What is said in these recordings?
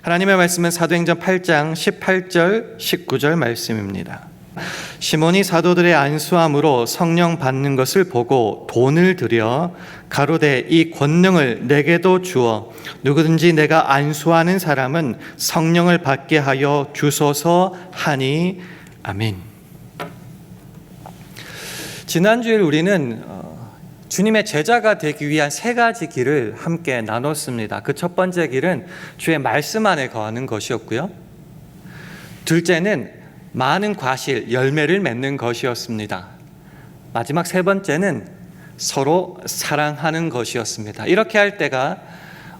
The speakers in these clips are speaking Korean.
하나님의 말씀은 사도행전 8장 18절 19절 말씀입니다. 시몬이 사도들의 안수함으로 성령 받는 것을 보고 돈을 들여 가로되 이 권능을 내게도 주어 누구든지 내가 안수하는 사람은 성령을 받게 하여 주소서 하니 아멘. 지난주에 우리는 주님의 제자가 되기 위한 세 가지 길을 함께 나눴습니다. 그 첫 번째 길은 주의 말씀 안에 거하는 것이었고요. 둘째는 많은 과실, 열매를 맺는 것이었습니다. 마지막 세 번째는 서로 사랑하는 것이었습니다. 이렇게 할 때가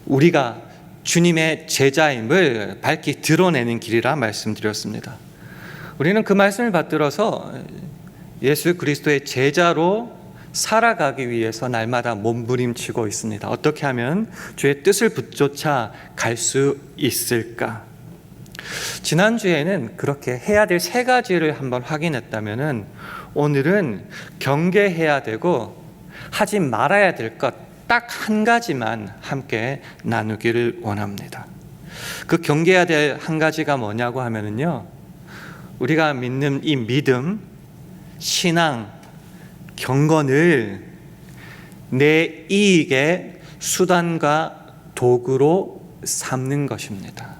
우리가 주님의 제자임을 밝히 드러내는 길이라 말씀드렸습니다. 우리는 그 말씀을 받들어서 예수 그리스도의 제자로 살아가기 위해서 날마다 몸부림치고 있습니다. 어떻게 하면 주의 뜻을 붙조차 갈 수 있을까? 지난주에는 그렇게 해야 될 세 가지를 한번 확인했다면 오늘은 경계해야 되고 하지 말아야 될 것 딱 한 가지만 함께 나누기를 원합니다. 그 경계해야 될 한 가지가 뭐냐고 하면요, 우리가 믿는 이 믿음, 신앙, 경건을 내 이익의 수단과 도구로 삼는 것입니다.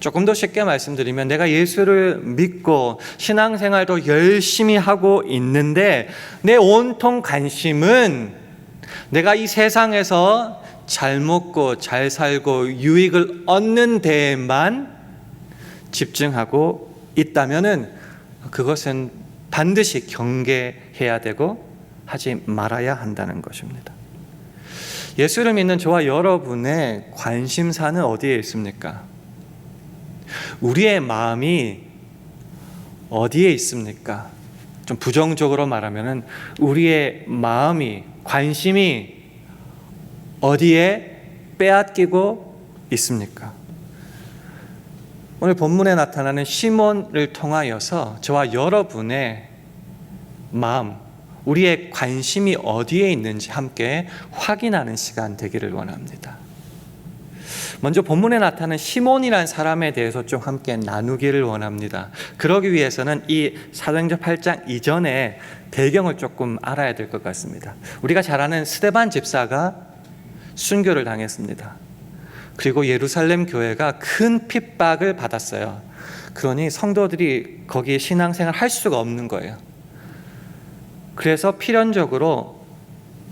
조금 더 쉽게 말씀드리면 내가 예수를 믿고 신앙생활도 열심히 하고 있는데 내 온통 관심은 내가 이 세상에서 잘 먹고 잘 살고 유익을 얻는 데에만 집중하고 있다면 그것은 반드시 경계해야 되고 하지 말아야 한다는 것입니다. 예수를 믿는 저와 여러분의 관심사는 어디에 있습니까? 우리의 마음이 어디에 있습니까? 좀 부정적으로 말하면 우리의 마음이, 관심이 어디에 빼앗기고 있습니까? 오늘 본문에 나타나는 시몬을 통하여서 저와 여러분의 마음, 우리의 관심이 어디에 있는지 함께 확인하는 시간 되기를 원합니다. 먼저 본문에 나타나는 시몬이라는 사람에 대해서 좀 함께 나누기를 원합니다. 그러기 위해서는 이 사도행전 8장 이전에 배경을 조금 알아야 될 것 같습니다. 우리가 잘 아는 스데반 집사가 순교를 당했습니다. 그리고 예루살렘 교회가 큰 핍박을 받았어요. 그러니 성도들이 거기에 신앙생활을 할 수가 없는 거예요. 그래서 필연적으로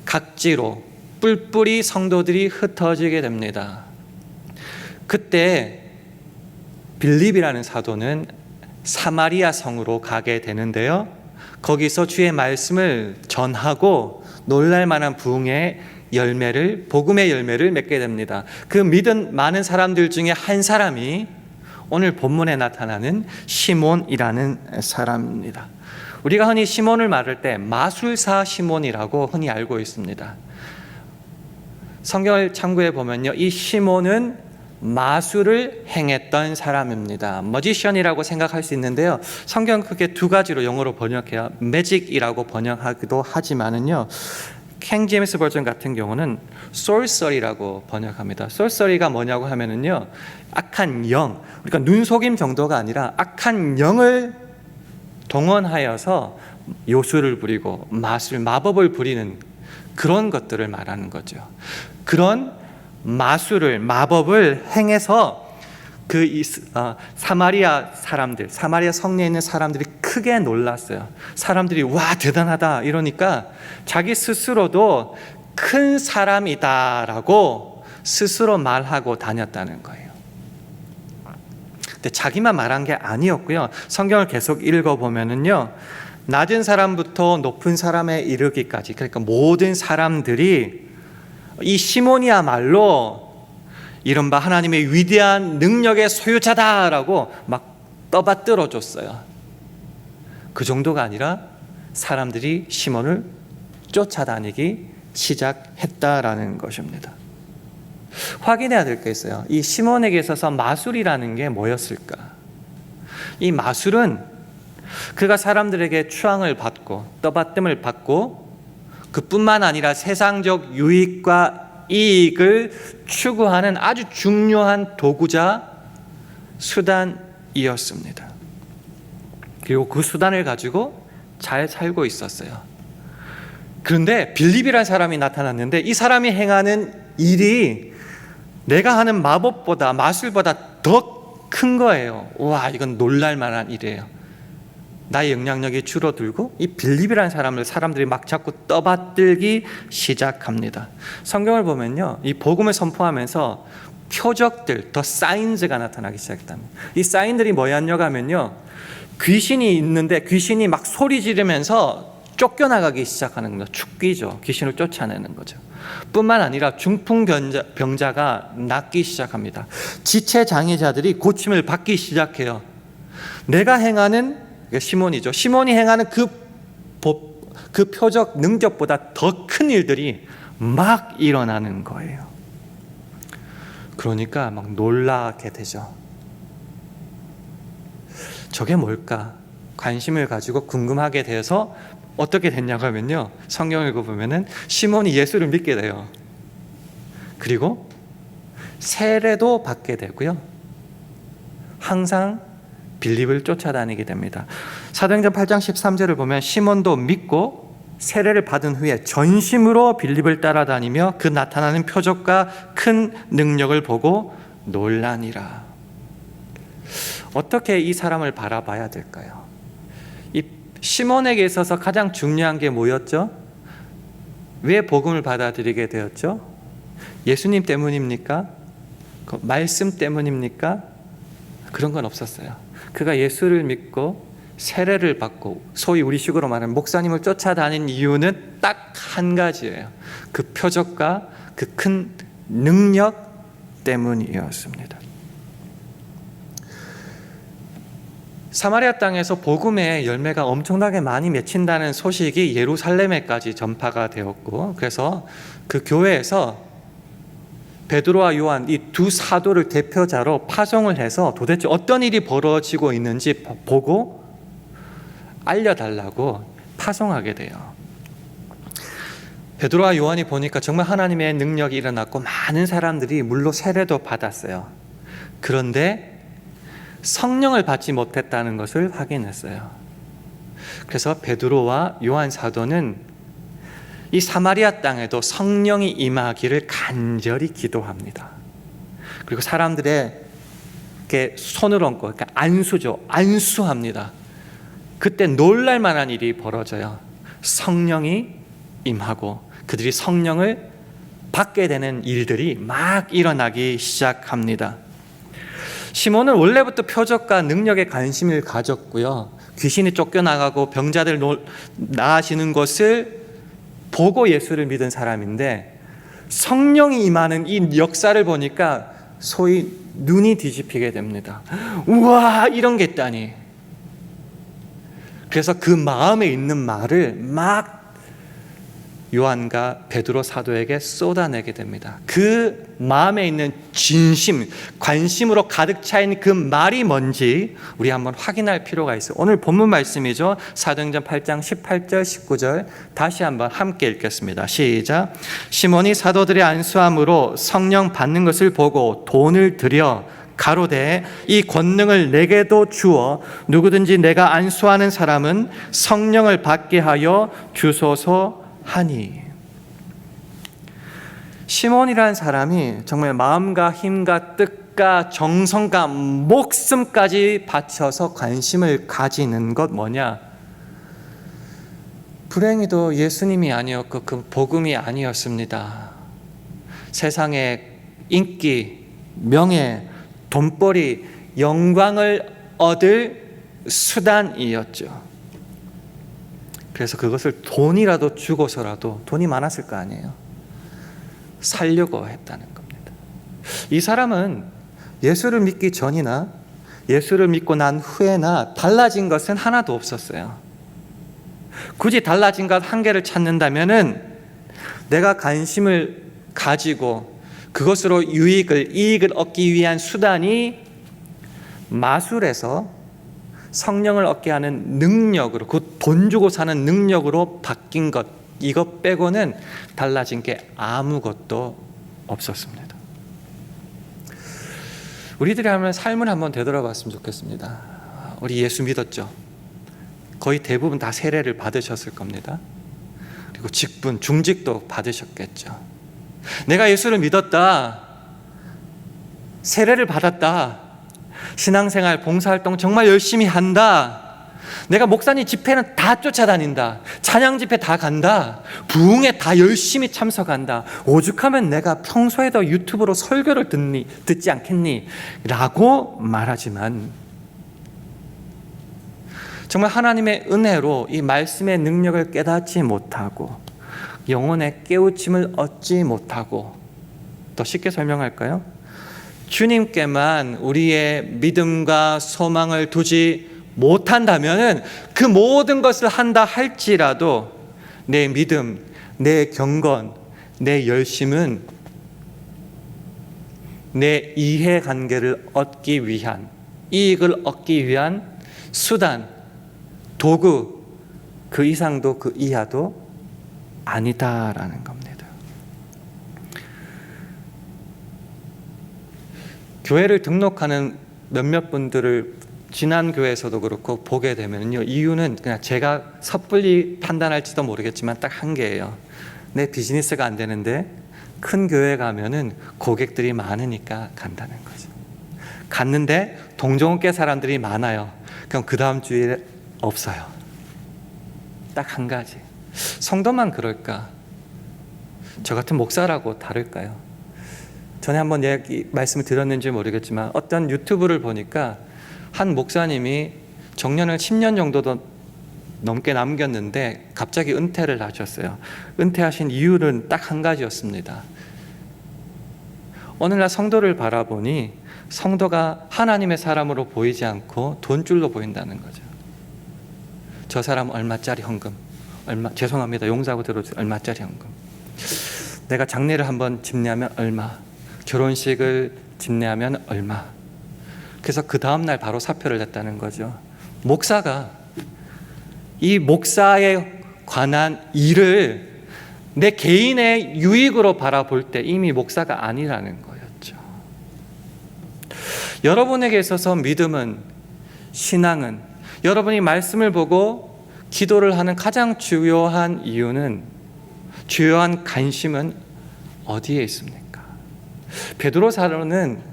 각지로 뿔뿔이 성도들이 흩어지게 됩니다. 그때 빌립이라는 사도는 사마리아 성으로 가게 되는데요, 거기서 주의 말씀을 전하고 놀랄 만한 부흥의 열매를, 복음의 열매를 맺게 됩니다. 그 믿은 많은 사람들 중에 한 사람이 오늘 본문에 나타나는 시몬이라는 사람입니다. 우리가 흔히 시몬을 말할 때 마술사 시몬이라고 흔히 알고 있습니다. 성경을 참고해 보면요, 이 시몬은 마술을 행했던 사람입니다. 머지션이라고 생각할 수 있는데요, 성경은 크게 두 가지로 영어로 번역해요. 매직이라고 번역하기도 하지만은요, 킹 제임스 버전 같은 경우는 sorcery라고 번역합니다. sorcery가 뭐냐고 하면은요, 악한 영, 그러니까 눈속임 정도가 아니라 악한 영을 동원하여서 요술을 부리고 마술, 마법을 부리는 그런 것들을 말하는 거죠. 그런 마술을, 마법을 행해서 사마리아 사람들, 사마리아 성내에 있는 사람들이 크게 놀랐어요. 사람들이 와 대단하다 이러니까 자기 스스로도 큰 사람이다라고 스스로 말하고 다녔다는 거예요. 근데 자기만 말한 게 아니었고요. 성경을 계속 읽어보면은요, 낮은 사람부터 높은 사람에 이르기까지, 그러니까 모든 사람들이 이 시몬이야말로 이른바 하나님의 위대한 능력의 소유자다라고 막 떠받들어 줬어요. 그 정도가 아니라 사람들이 시몬을 쫓아다니기 시작했다라는 것입니다. 확인해야 될 게 있어요. 이 시몬에게 있어서 마술이라는 게 뭐였을까? 이 마술은 그가 사람들에게 추앙을 받고 떠받듦을 받고 그뿐만 아니라 세상적 유익과 이익을 추구하는 아주 중요한 도구자, 수단이었습니다. 그리고 그 수단을 가지고 잘 살고 있었어요. 그런데 빌립이라는 사람이 나타났는데 이 사람이 행하는 일이 내가 하는 마법보다, 마술보다 더 큰 거예요. 와, 이건 놀랄 만한 일이에요. 나의 영향력이 줄어들고 이 빌립이라는 사람을 사람들이 막 자꾸 떠받들기 시작합니다. 성경을 보면요, 이 복음을 선포하면서 표적들, 더 사인즈가 나타나기 시작합니다. 이 사인들이 뭐였냐고 하면요, 귀신이 있는데 귀신이 막 소리 지르면서 쫓겨나가기 시작하는 거죠. 축기죠. 귀신을 쫓아내는 거죠. 뿐만 아니라 중풍병자가 낫기 시작합니다. 지체장애자들이 고침을 받기 시작해요. 내가 행하는, 시몬이죠. 시몬이 행하는 그 표적 능력보다 더 큰 일들이 막 일어나는 거예요. 그러니까 막 놀라게 되죠. 저게 뭘까? 관심을 가지고 궁금하게 되어서 어떻게 됐냐고 하면요, 성경을 읽어보면은 시몬이 예수를 믿게 돼요. 그리고 세례도 받게 되고요, 항상 빌립을 쫓아다니게 됩니다. 사도행전 8장 13절을 보면 시몬도 믿고 세례를 받은 후에 전심으로 빌립을 따라다니며 그 나타나는 표적과 큰 능력을 보고 놀라니라. 어떻게 이 사람을 바라봐야 될까요? 이 시몬에게 있어서 가장 중요한 게 뭐였죠? 왜 복음을 받아들이게 되었죠? 예수님 때문입니까? 그 말씀 때문입니까? 그런 건 없었어요. 그가 예수를 믿고 세례를 받고 소위 우리식으로 말하는 목사님을 쫓아다닌 이유는 딱 한 가지예요. 그 표적과 그 큰 능력 때문이었습니다. 사마리아 땅에서 복음의 열매가 엄청나게 많이 맺힌다는 소식이 예루살렘에까지 전파가 되었고, 그래서 그 교회에서 베드로와 요한 이 두 사도를 대표자로 파송을 해서 도대체 어떤 일이 벌어지고 있는지 보고 알려달라고 파송하게 돼요. 베드로와 요한이 보니까 정말 하나님의 능력이 일어났고 많은 사람들이 물로 세례도 받았어요. 그런데 성령을 받지 못했다는 것을 확인했어요. 그래서 베드로와 요한 사도는 이 사마리아 땅에도 성령이 임하기를 간절히 기도합니다. 그리고 사람들에게 손을 얹고, 그러니까 안수죠. 안수합니다. 그때 놀랄 만한 일이 벌어져요. 성령이 임하고 그들이 성령을 받게 되는 일들이 막 일어나기 시작합니다. 시몬은 원래부터 표적과 능력에 관심을 가졌고요, 귀신이 쫓겨나가고 병자들 나아지는 것을 보고 예수를 믿은 사람인데, 성령이 임하는 이 역사를 보니까 소위 눈이 뒤집히게 됩니다. 우와, 이런 게 있다니. 그래서 그 마음에 있는 말을 막 요한과 베드로 사도에게 쏟아내게 됩니다. 그 마음에 있는 진심, 관심으로 가득 차 있는 그 말이 뭔지 우리 한번 확인할 필요가 있어요. 오늘 본문 말씀이죠. 사도행전 8장 18절 19절 다시 한번 함께 읽겠습니다. 시작. 시몬이 사도들의 안수함으로 성령 받는 것을 보고 돈을 들여 가로되 이 권능을 내게도 주어 누구든지 내가 안수하는 사람은 성령을 받게 하여 주소서 하니. 시몬이라는 사람이 정말 마음과 힘과 뜻과 정성과 목숨까지 바쳐서 관심을 가지는 것 뭐냐? 불행히도 예수님이 아니었고 그 복음이 아니었습니다. 세상의 인기, 명예, 돈벌이, 영광을 얻을 수단이었죠. 그래서 그것을 돈이라도 주고서라도, 돈이 많았을 거 아니에요, 살려고 했다는 겁니다. 이 사람은 예수를 믿기 전이나 예수를 믿고 난 후에나 달라진 것은 하나도 없었어요. 굳이 달라진 것 한 개를 찾는다면은 내가 관심을 가지고 그것으로 이익을 얻기 위한 수단이 마술에서 성령을 얻게 하는 능력으로, 그 돈 주고 사는 능력으로 바뀐 것, 이것 빼고는 달라진 게 아무것도 없었습니다. 우리들이 하면 삶을 한번 되돌아봤으면 좋겠습니다. 우리 예수 믿었죠? 거의 대부분 다 세례를 받으셨을 겁니다. 그리고 직분, 중직도 받으셨겠죠. 내가 예수를 믿었다, 세례를 받았다, 신앙생활, 봉사활동 정말 열심히 한다, 내가 목사님 집회는 다 쫓아다닌다, 찬양 집회 다 간다, 부흥에 다 열심히 참석한다, 오죽하면 내가 평소에도 유튜브로 설교를 듣지 않겠니? 라고 말하지만 정말 하나님의 은혜로 이 말씀의 능력을 깨닫지 못하고 영혼의 깨우침을 얻지 못하고, 더 쉽게 설명할까요? 주님께만 우리의 믿음과 소망을 두지 못한다면 그 모든 것을 한다 할지라도 내 믿음, 내 경건, 내 열심은 내 이해관계를 얻기 위한, 이익을 얻기 위한 수단, 도구, 그 이상도 그 이하도 아니다라는 겁니다. 교회를 등록하는 몇몇 분들을 지난 교회에서도 그렇고 보게 되면요, 이유는 그냥 제가 섣불리 판단할지도 모르겠지만 딱 한 개예요. 내 비즈니스가 안 되는데 큰 교회 가면은 고객들이 많으니까 간다는 거죠. 갔는데 동종업계 사람들이 많아요. 그럼 그 다음 주에 없어요. 딱 한 가지. 성도만 그럴까? 저 같은 목사라고 다를까요? 전에 한번 말씀을 드렸는지 모르겠지만 어떤 유튜브를 보니까 한 목사님이 정년을 10년 정도 넘게 남겼는데 갑자기 은퇴를 하셨어요. 은퇴하신 이유는 딱 한 가지였습니다. 오늘날 성도를 바라보니 성도가 하나님의 사람으로 보이지 않고 돈줄로 보인다는 거죠. 저 사람 얼마짜리 헌금, 죄송합니다, 용서하고 들어주세요, 얼마짜리 헌금, 내가 장례를 한번 집례하면 얼마, 결혼식을 집례하면 얼마. 그래서 그 다음날 바로 사표를 냈다는 거죠. 목사가 이 목사에 관한 일을 내 개인의 유익으로 바라볼 때 이미 목사가 아니라는 거였죠. 여러분에게 있어서 믿음은, 신앙은, 여러분이 말씀을 보고 기도를 하는 가장 주요한 이유는, 주요한 관심은 어디에 있습니까? 베드로사로는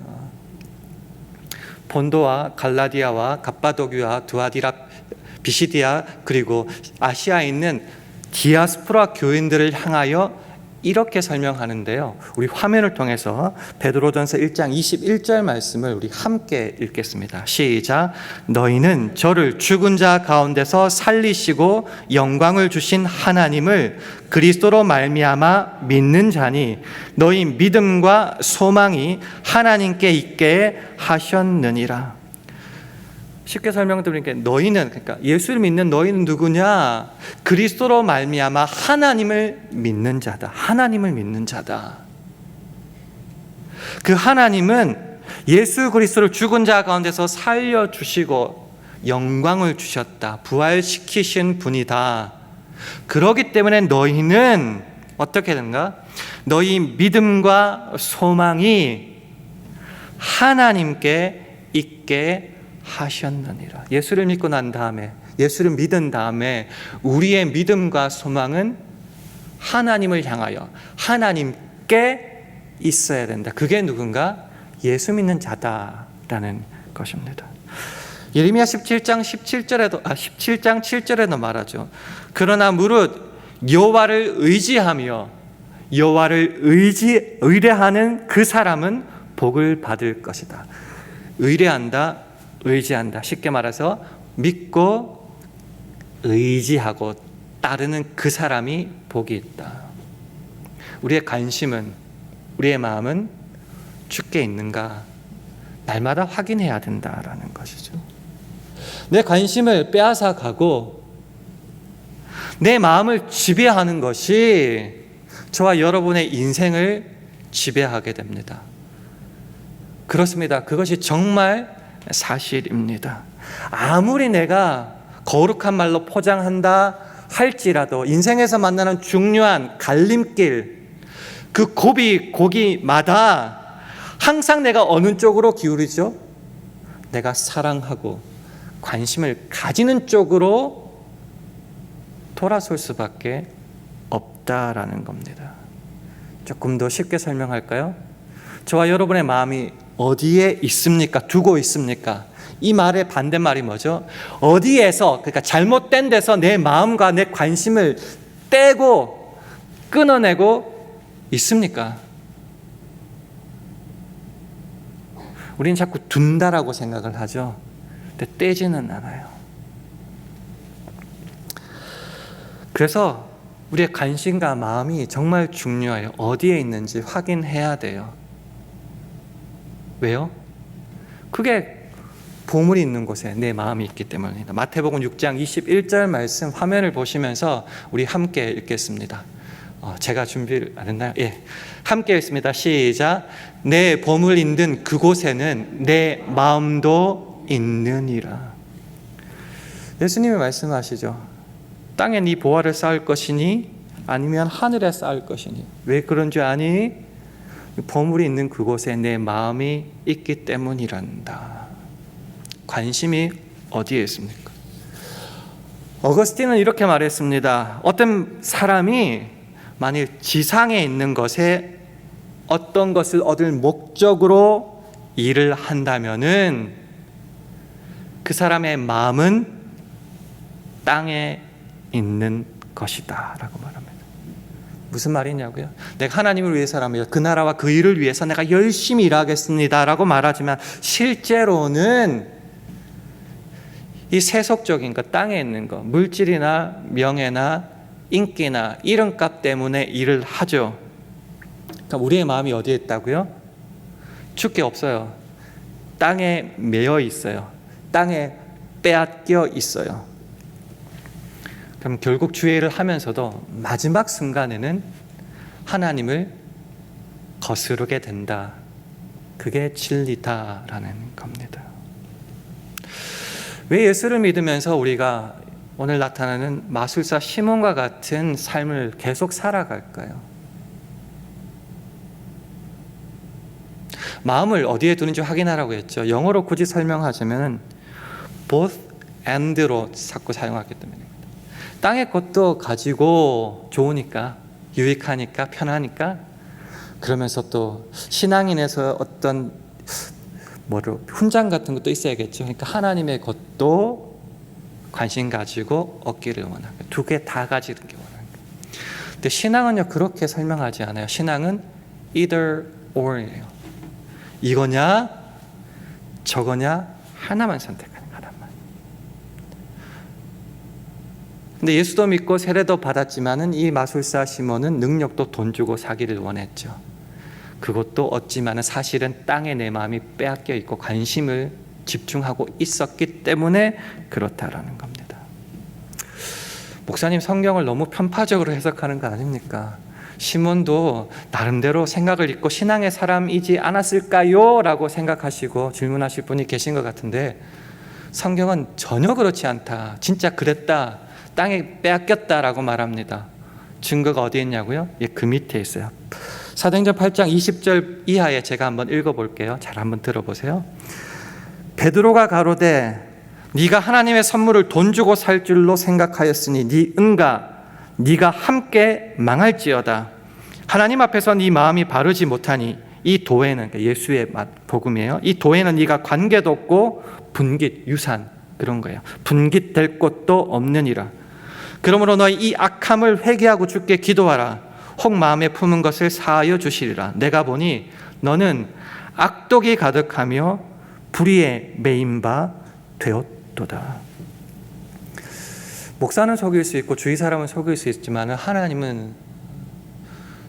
본도와 갈라디아와 갑바도기와 두아디라, 비시디아, 그리고 아시아에 있는 디아스포라 교인들을 향하여 이렇게 설명하는데요, 우리 화면을 통해서 베드로전서 1장 21절 말씀을 우리 함께 읽겠습니다. 시작. 너희는 저를 죽은 자 가운데서 살리시고 영광을 주신 하나님을 그리스도로 말미암아 믿는 자니 너희 믿음과 소망이 하나님께 있게 하셨느니라. 쉽게 설명드리니까 너희는, 그러니까 예수를 믿는 너희는 누구냐? 그리스도로 말미암아 하나님을 믿는 자다. 하나님을 믿는 자다. 그 하나님은 예수 그리스도를 죽은 자 가운데서 살려주시고 영광을 주셨다. 부활시키신 분이다. 그렇기 때문에 너희는 어떻게 되는가? 너희 믿음과 소망이 하나님께 있게 하셨느니라. 예수를 믿고 난 다음에, 예수를 믿은 다음에 우리의 믿음과 소망은 하나님을 향하여 하나님께 있어야 된다. 그게 누군가? 예수 믿는 자다라는 것입니다. 예레미야 17장 7절에도 말하죠. 그러나 무릇 여호와를 의지하며 여호와를 의뢰하는 그 사람은 복을 받을 것이다. 의뢰한다, 의지한다. 쉽게 말해서 믿고 의지하고 따르는 그 사람이 복이 있다. 우리의 관심은, 우리의 마음은 주께 있는가 날마다 확인해야 된다라는 것이죠. 내 관심을 빼앗아 가고 내 마음을 지배하는 것이 저와 여러분의 인생을 지배하게 됩니다. 그렇습니다. 그것이 정말 사실입니다. 아무리 내가 거룩한 말로 포장한다 할지라도 인생에서 만나는 중요한 갈림길, 그 고비마다 항상 내가 어느 쪽으로 기울이죠? 내가 사랑하고 관심을 가지는 쪽으로 돌아설 수밖에 없다라는 겁니다. 조금 더 쉽게 설명할까요? 저와 여러분의 마음이 어디에 있습니까? 두고 있습니까? 이 말의 반대말이 뭐죠? 어디에서, 그러니까 잘못된 데서 내 마음과 내 관심을 떼고 끊어내고 있습니까? 우리는 자꾸 둔다라고 생각을 하죠. 근데 떼지는 않아요. 그래서 우리의 관심과 마음이 정말 중요해요. 어디에 있는지 확인해야 돼요. 왜요? 그게 보물이 있는 곳에 내 마음이 있기 때문입니다. 마태복음 6장 21절 말씀 화면을 보시면서 우리 함께 읽겠습니다. 제가 준비를 안 했나요? 예, 함께 읽습니다. 시작. 내 보물 있는 그곳에는 내 마음도 있느니라. 예수님이 말씀하시죠. 땅에 네 보화를 쌓을 것이니 아니면 하늘에 쌓을 것이니. 왜 그런 줄 아니? 보물이 있는 그곳에 내 마음이 있기 때문이란다. 관심이 어디에 있습니까? 어거스틴은 이렇게 말했습니다. 어떤 사람이 만일 지상에 있는 것에 어떤 것을 얻을 목적으로 일을 한다면은 그 사람의 마음은 땅에 있는 것이다 라고 말합니다. 무슨 말이냐고요? 내가 하나님을 위해서라면 그 나라와 그 일을 위해서 내가 열심히 일하겠습니다 라고 말하지만 실제로는 이 세속적인 것, 땅에 있는 것, 물질이나 명예나 인기나 이름값 때문에 일을 하죠. 그러니까 우리의 마음이 어디에 있다고요? 주께 없어요. 땅에 매여 있어요. 땅에 빼앗겨 있어요. 그럼 결국 주의 일을 하면서도 마지막 순간에는 하나님을 거스르게 된다. 그게 진리다라는 겁니다. 왜 예수를 믿으면서 우리가 오늘 나타나는 마술사 시몬과 같은 삶을 계속 살아갈까요? 마음을 어디에 두는지 확인하라고 했죠. 영어로 굳이 설명하자면 both and로 자꾸 사용하기 때문입니다. 땅의 것도 가지고 좋으니까, 유익하니까, 편하니까, 그러면서 또 신앙인에서 어떤 훈장 같은 것도 있어야겠죠. 그러니까 하나님의 것도 관심 가지고 얻기를 원하는 거예요. 두 개 다 가지는 게 원하는 거예요. 근데 신앙은요 그렇게 설명하지 않아요. 신앙은 either or예요. 이거냐 저거냐 하나만 선택하는 하나만. 근데 예수도 믿고 세례도 받았지만은 이 마술사 시몬은 능력도 돈 주고 사기를 원했죠. 그것도 얻지만은 사실은 땅에 내 마음이 빼앗겨 있고 관심을 집중하고 있었기 때문에 그렇다라는 겁니다. 목사님 성경을 너무 편파적으로 해석하는 거 아닙니까? 시몬도 나름대로 생각을 잊고 신앙의 사람이지 않았을까요? 라고 생각하시고 질문하실 분이 계신 것 같은데 성경은 전혀 그렇지 않다. 진짜 그랬다. 땅에 빼앗겼다라고 말합니다. 증거가 어디에 있냐고요? 예, 그 밑에 있어요. 사도행전 8장 20절 이하에 제가 한번 읽어볼게요. 잘 한번 들어보세요. 베드로가 가로되 네가 하나님의 선물을 돈 주고 살 줄로 생각하였으니 네 은과 네가 함께 망할지어다. 하나님 앞에서 네 마음이 바르지 못하니 이 도에는, 예수의 복음이에요. 이 도에는 네가 관계도 없고 분깃, 유산 그런 거예요. 분깃될 곳도 없느니라. 그러므로 너희 이 악함을 회개하고 주께 기도하라. 혹 마음에 품은 것을 사하여 주시리라. 내가 보니 너는 악독이 가득하며 불의에 매인 바 되었도다. 목사는 속일 수 있고 주위 사람은 속일 수 있지만 하나님은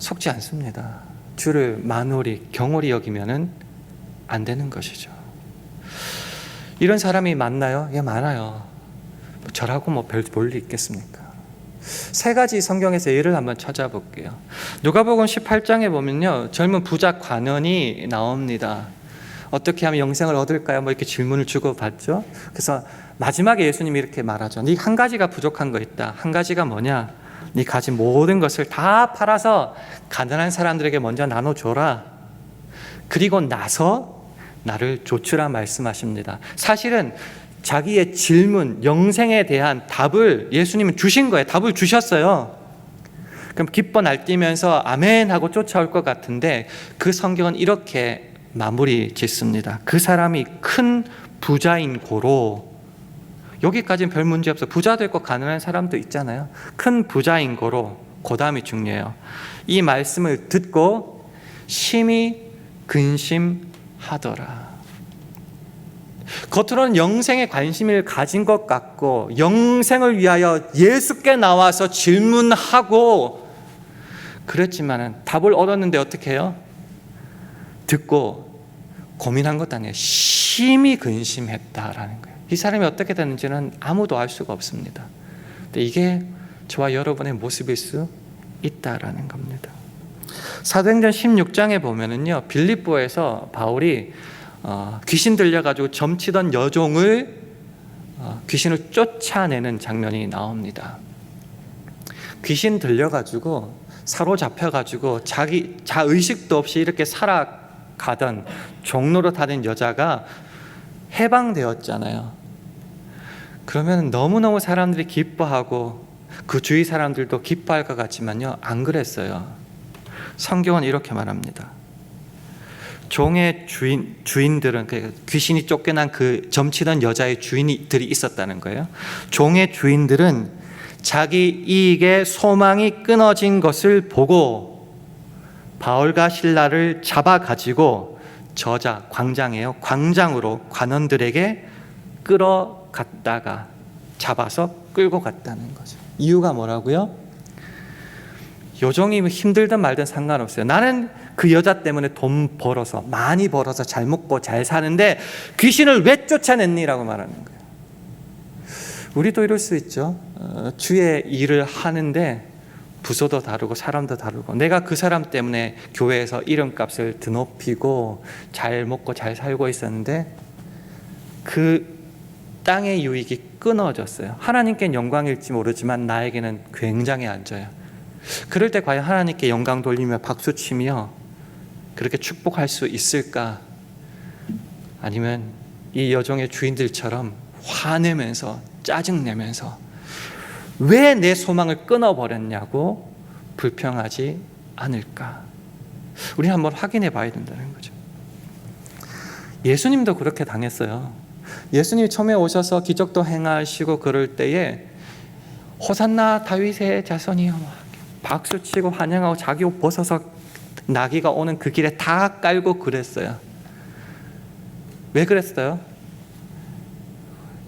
속지 않습니다. 주를 만홀히 경홀히 여기면은 안 되는 것이죠. 이런 사람이 많나요? 예, 많아요. 저라고 뭐 별 볼 일 있겠습니까? 세 가지 성경에서 예를 한번 찾아볼게요. 누가복음 18장에 보면요, 젊은 부자 관원이 나옵니다. 어떻게 하면 영생을 얻을까요? 뭐 이렇게 질문을 주고받죠. 그래서 마지막에 예수님이 이렇게 말하죠. 네 한 가지가 부족한 거 있다. 한 가지가 뭐냐? 네 가진 모든 것을 다 팔아서 가난한 사람들에게 먼저 나눠줘라. 그리고 나서 나를 좇으라 말씀하십니다. 사실은 자기의 질문, 영생에 대한 답을 예수님은 주신 거예요. 답을 주셨어요. 그럼 기뻐 날뛰면서 아멘 하고 쫓아올 것 같은데 그 성경은 이렇게 마무리 짓습니다. 그 사람이 큰 부자인 고로, 여기까지는 별 문제 없어. 부자도 있고 가난한 사람도 있잖아요. 큰 부자인 고로, 그 다음이 중요해요. 이 말씀을 듣고 심히 근심하더라. 겉으로는 영생에 관심을 가진 것 같고 영생을 위하여 예수께 나와서 질문하고 그랬지만은 답을 얻었는데 어떻게 해요? 듣고 고민한 것도 아니에요. 심히 근심했다라는 거예요. 이 사람이 어떻게 됐는지는 아무도 알 수가 없습니다. 근데 이게 저와 여러분의 모습일 수 있다라는 겁니다. 사도행전 16장에 보면은요, 빌립보에서 바울이 귀신 들려가지고 점치던 여종을 귀신을 쫓아내는 장면이 나옵니다. 귀신 들려가지고 사로잡혀가지고 자기 자의식도 없이 이렇게 살아가던 종로로 타던 여자가 해방되었잖아요. 그러면 너무너무 사람들이 기뻐하고 그 주위 사람들도 기뻐할 것 같지만요, 안 그랬어요. 성경은 이렇게 말합니다. 종의 주인들은, 귀신이 쫓겨난 그 점치던 여자의 주인들이 있었다는 거예요. 종의 주인들은 자기 이익에 소망이 끊어진 것을 보고 바울과 실라를 잡아가지고 저자, 광장이에요. 광장으로 관원들에게 끌어갔다가 잡아서 끌고 갔다는 거죠. 이유가 뭐라고요? 요정이 힘들든 말든 상관없어요. 나는 그 여자 때문에 돈 벌어서, 많이 벌어서 잘 먹고 잘 사는데 귀신을 왜 쫓아냈니라고 말하는 거예요. 우리도 이럴 수 있죠. 주의 일을 하는데 부서도 다르고 사람도 다르고, 내가 그 사람 때문에 교회에서 이름값을 드높이고 잘 먹고 잘 살고 있었는데 그 땅의 유익이 끊어졌어요. 하나님께는 영광일지 모르지만 나에게는 굉장히 안 좋아요. 그럴 때 과연 하나님께 영광 돌리며 박수치며 그렇게 축복할 수 있을까? 아니면 이 여종의 주인들처럼 화내면서 짜증내면서 왜 내 소망을 끊어버렸냐고 불평하지 않을까? 우리 한번 확인해 봐야 된다는 거죠. 예수님도 그렇게 당했어요. 예수님이 처음에 오셔서 기적도 행하시고 그럴 때에 호산나 다윗의 자손이여 박수치고 환영하고 자기 옷 벗어서 나귀가 오는 그 길에 다 깔고 그랬어요. 왜 그랬어요?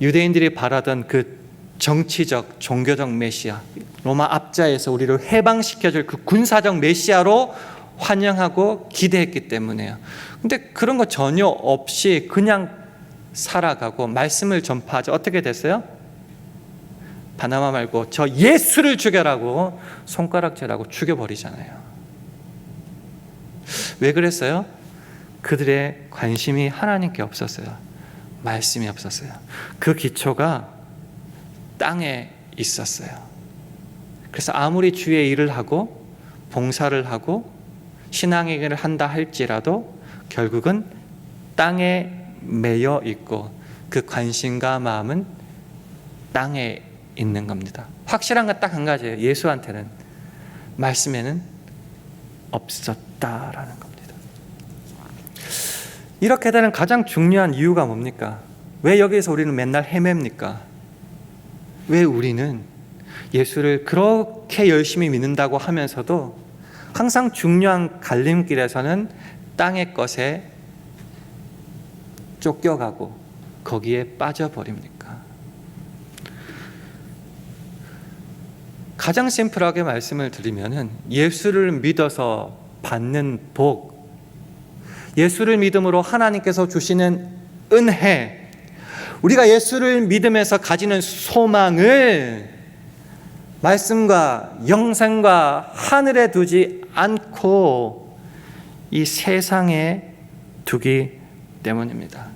유대인들이 바라던 그 정치적, 종교적 메시아, 로마 압자에서 우리를 해방시켜줄 그 군사적 메시아로 환영하고 기대했기 때문에요. 근데 그런 거 전혀 없이 그냥 살아가고 말씀을 전파하죠. 어떻게 됐어요? 바나바 말고 저 예수를 죽여라고 손가락질하고 죽여버리잖아요. 왜 그랬어요? 그들의 관심이 하나님께 없었어요. 말씀이 없었어요. 그 기초가 땅에 있었어요. 그래서 아무리 주의 일을 하고 봉사를 하고 신앙의 일을 한다 할지라도 결국은 땅에 매여 있고 그 관심과 마음은 땅에 있는 겁니다. 확실한 건 딱 한 가지예요. 예수한테는, 말씀에는 없었다라는 겁니다. 이렇게 되는 가장 중요한 이유가 뭡니까? 왜 여기에서 우리는 맨날 헤맵니까? 왜 우리는 예수를 그렇게 열심히 믿는다고 하면서도 항상 중요한 갈림길에서는 땅의 것에 쫓겨가고 거기에 빠져버립니까? 가장 심플하게 말씀을 드리면은 예수를 믿어서 받는 복, 예수를 믿음으로 하나님께서 주시는 은혜, 우리가 예수를 믿으면서 가지는 소망을 말씀과 영생과 하늘에 두지 않고 이 세상에 두기 때문입니다.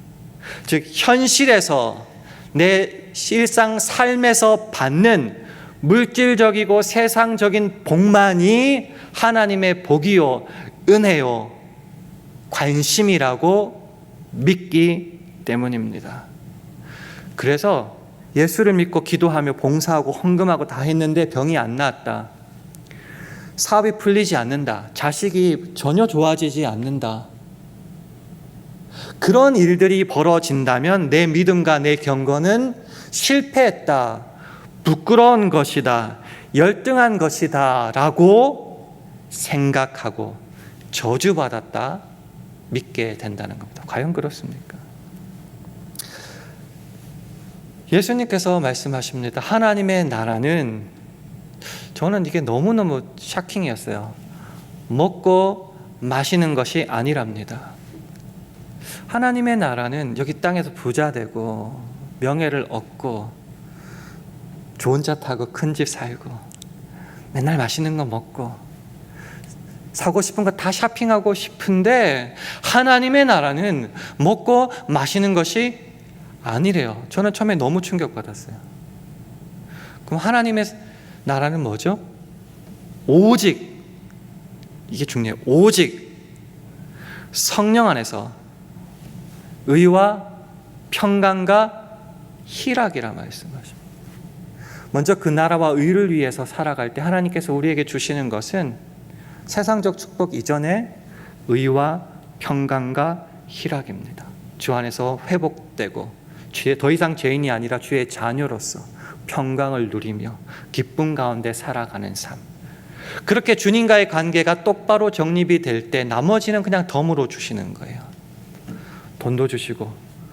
즉 현실에서 내 일상 삶에서 받는 물질적이고 세상적인 복만이 하나님의 복이요, 은혜요, 관심이라고 믿기 때문입니다. 그래서 예수를 믿고 기도하며 봉사하고 헌금하고 다 했는데 병이 안 나았다. 사업이 풀리지 않는다. 자식이 전혀 좋아지지 않는다. 그런 일들이 벌어진다면 내 믿음과 내 경건은 실패했다, 부끄러운 것이다, 열등한 것이다 라고 생각하고 저주받았다 믿게 된다는 겁니다. 과연 그렇습니까? 예수님께서 말씀하십니다. 하나님의 나라는, 저는 이게 너무너무 샤킹이었어요. 먹고 마시는 것이 아니랍니다. 하나님의 나라는 여기 땅에서 부자 되고 명예를 얻고 좋은 차 타고 큰 집 살고 맨날 맛있는 거 먹고 사고 싶은 거 다 쇼핑하고 싶은데, 하나님의 나라는 먹고 마시는 것이 아니래요. 저는 처음에 너무 충격받았어요. 그럼 하나님의 나라는 뭐죠? 오직, 이게 중요해요. 오직 성령 안에서 의와 평강과 희락이라 말씀하십니다. 먼저 그 나라와 의를 위해서 살아갈 때 하나님께서 우리에게 주시는 것은 세상적 축복 이전에 의와 평강과 희락입니다. 주 안에서 회복되고 더 이상 죄인이 아니라 주의 자녀로서 평강을 누리며 기쁨 가운데 살아가는 삶. 그렇게 주님과의 관계가 똑바로 정립이 될 때 나머지는 그냥 덤으로 주시는 거예요. 돈도 주시고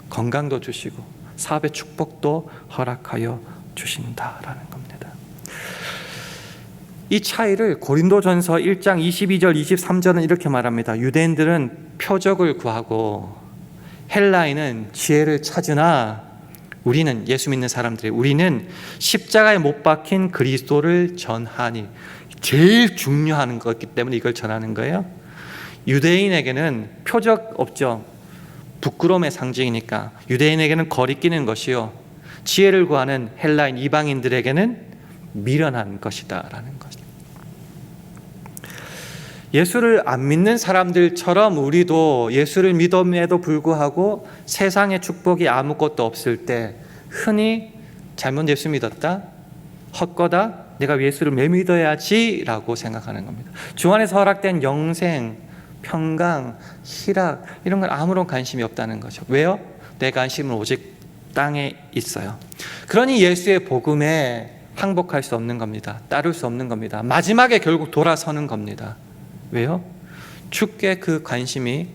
건강도 주시고 사업의 축복도 허락하여 주신다라는 겁니다. 이 차이를 고린도전서 1장 22절 23절은 이렇게 말합니다. 유대인들은 표적을 구하고 헬라인은 지혜를 찾으나 우리는, 예수 믿는 사람들이, 우리는 십자가에 못 박힌 그리스도를 전하니. 제일 중요한 거기 때문에 이걸 전하는 거예요. 유대인에게는 표적 없죠. 부끄러움의 상징이니까. 유대인에게는 거리끼는 것이요, 지혜를 구하는 헬라인 이방인들에게는 미련한 것이다 라는 것입니다. 예수를 안 믿는 사람들처럼 우리도 예수를 믿음에도 불구하고 세상의 축복이 아무것도 없을 때 흔히 잘못 예수 믿었다, 헛거다, 내가 예수를 왜 믿어야지 라고 생각하는 겁니다. 주 안에서 허락된 영생, 평강, 희락, 이런 건 아무런 관심이 없다는 거죠. 왜요? 내 관심은 오직 땅에 있어요. 그러니 예수의 복음에 항복할 수 없는 겁니다. 따를 수 없는 겁니다. 마지막에 결국 돌아서는 겁니다. 왜요? 주께 그 관심이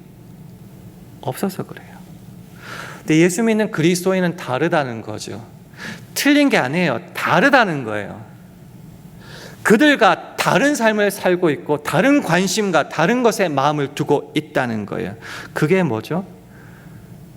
없어서 그래요. 근데 예수 믿는 그리스도인은 다르다는 거죠. 틀린 게 아니에요. 다르다는 거예요. 그들과 다른 삶을 살고 있고 다른 관심과 다른 것에 마음을 두고 있다는 거예요. 그게 뭐죠?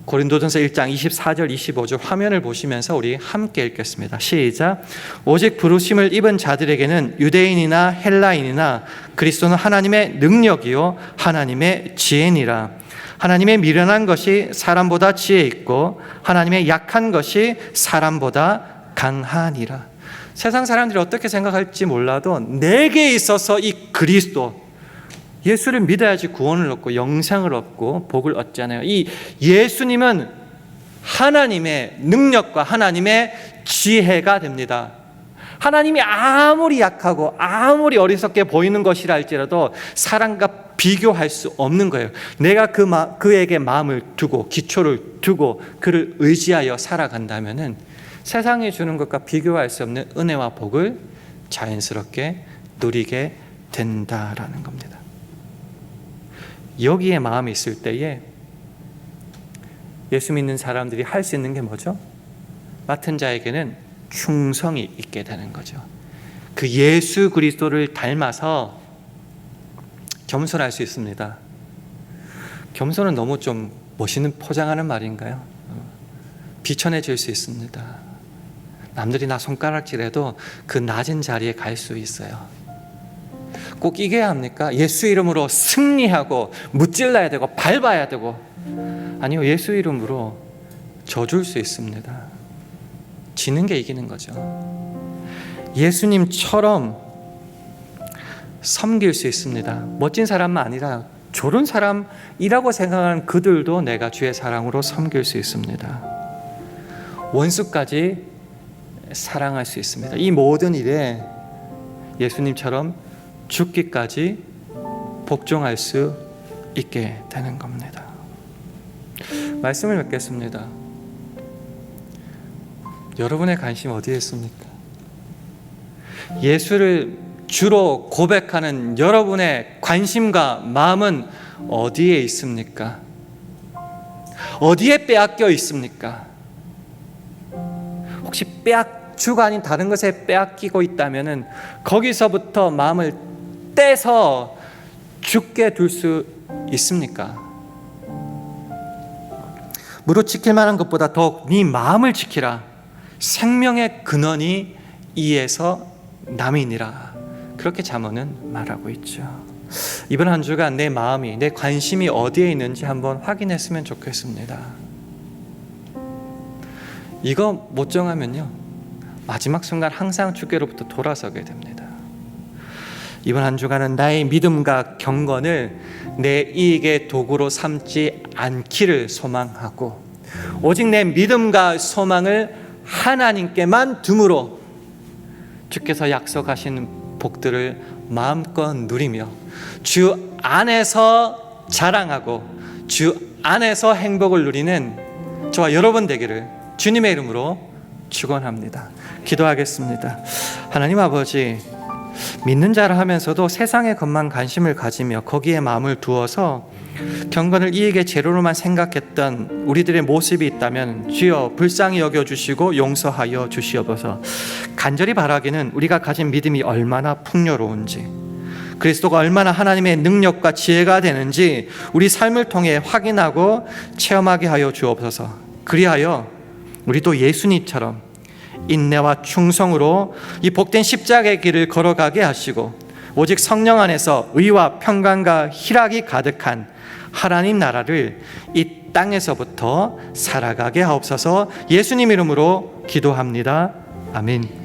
고린도전서 1장 24절 25절 화면을 보시면서 우리 함께 읽겠습니다. 시작. 오직 부르심을 입은 자들에게는 유대인이나 헬라인이나 그리스도는 하나님의 능력이요 하나님의 지혜니라. 하나님의 미련한 것이 사람보다 지혜 있고 하나님의 약한 것이 사람보다 강하니라. 세상 사람들이 어떻게 생각할지 몰라도 내게 있어서 이 그리스도, 예수를 믿어야지 구원을 얻고 영생을 얻고 복을 얻잖아요. 이 예수님은 하나님의 능력과 하나님의 지혜가 됩니다. 하나님이 아무리 약하고 아무리 어리석게 보이는 것이라 할지라도 사람과 비교할 수 없는 거예요. 내가 그에게 마음을 두고 기초를 두고 그를 의지하여 살아간다면은 세상이 주는 것과 비교할 수 없는 은혜와 복을 자연스럽게 누리게 된다라는 겁니다. 여기에 마음이 있을 때에 예수 믿는 사람들이 할 수 있는 게 뭐죠? 맡은 자에게는 충성이 있게 되는 거죠. 그 예수 그리스도를 닮아서 겸손할 수 있습니다. 겸손은 너무 좀 멋있는 포장하는 말인가요? 비천해질 수 있습니다. 남들이 나 손가락질해도 그 낮은 자리에 갈 수 있어요. 꼭 이겨야 합니까? 예수 이름으로 승리하고 무찔러야 되고 밟아야 되고. 아니요, 예수 이름으로 져줄 수 있습니다. 지는 게 이기는 거죠. 예수님처럼 섬길 수 있습니다. 멋진 사람만 아니라 좋은 사람이라고 생각하는 그들도 내가 주의 사랑으로 섬길 수 있습니다. 원수까지 사랑할 수 있습니다. 이 모든 일에 예수님처럼 죽기까지 복종할 수 있게 되는 겁니다. 말씀을 맺겠습니다. 여러분의 관심 어디에 있습니까? 예수를 주로 고백하는 여러분의 관심과 마음은 어디에 있습니까? 어디에 빼앗겨 있습니까? 혹시 주가 아닌 다른 것에 빼앗기고 있다면 거기서부터 마음을 떼서 죽게 둘 수 있습니까? 무릇 지킬 만한 것보다 더욱 네 마음을 지키라. 생명의 근원이 이에서 남이니라. 그렇게 잠언은 말하고 있죠. 이번 한 주간 내 마음이, 내 관심이 어디에 있는지 한번 확인했으면 좋겠습니다. 이거 못 정하면요, 마지막 순간 항상 주께로부터 돌아서게 됩니다. 이번 한 주간은 나의 믿음과 경건을 내 이익의 도구로 삼지 않기를 소망하고, 오직 내 믿음과 소망을 하나님께만 둠으로 주께서 약속하신 복들을 마음껏 누리며 주 안에서 자랑하고 주 안에서 행복을 누리는 저와 여러분 되기를 주님의 이름으로 축원합니다. 기도하겠습니다. 하나님 아버지, 믿는 자라 하면서도 세상의 것만 관심을 가지며 거기에 마음을 두어서 경건을 이익의 재료로만 생각했던 우리들의 모습이 있다면 주여 불쌍히 여겨주시고 용서하여 주시옵소서. 간절히 바라기는 우리가 가진 믿음이 얼마나 풍요로운지, 그리스도가 얼마나 하나님의 능력과 지혜가 되는지 우리 삶을 통해 확인하고 체험하게 하여 주옵소서. 그리하여 우리도 예수님처럼 인내와 충성으로 이 복된 십자가의 길을 걸어가게 하시고 오직 성령 안에서 의와 평강과 희락이 가득한 하나님 나라를 이 땅에서부터 살아가게 하옵소서. 예수님 이름으로 기도합니다. 아멘.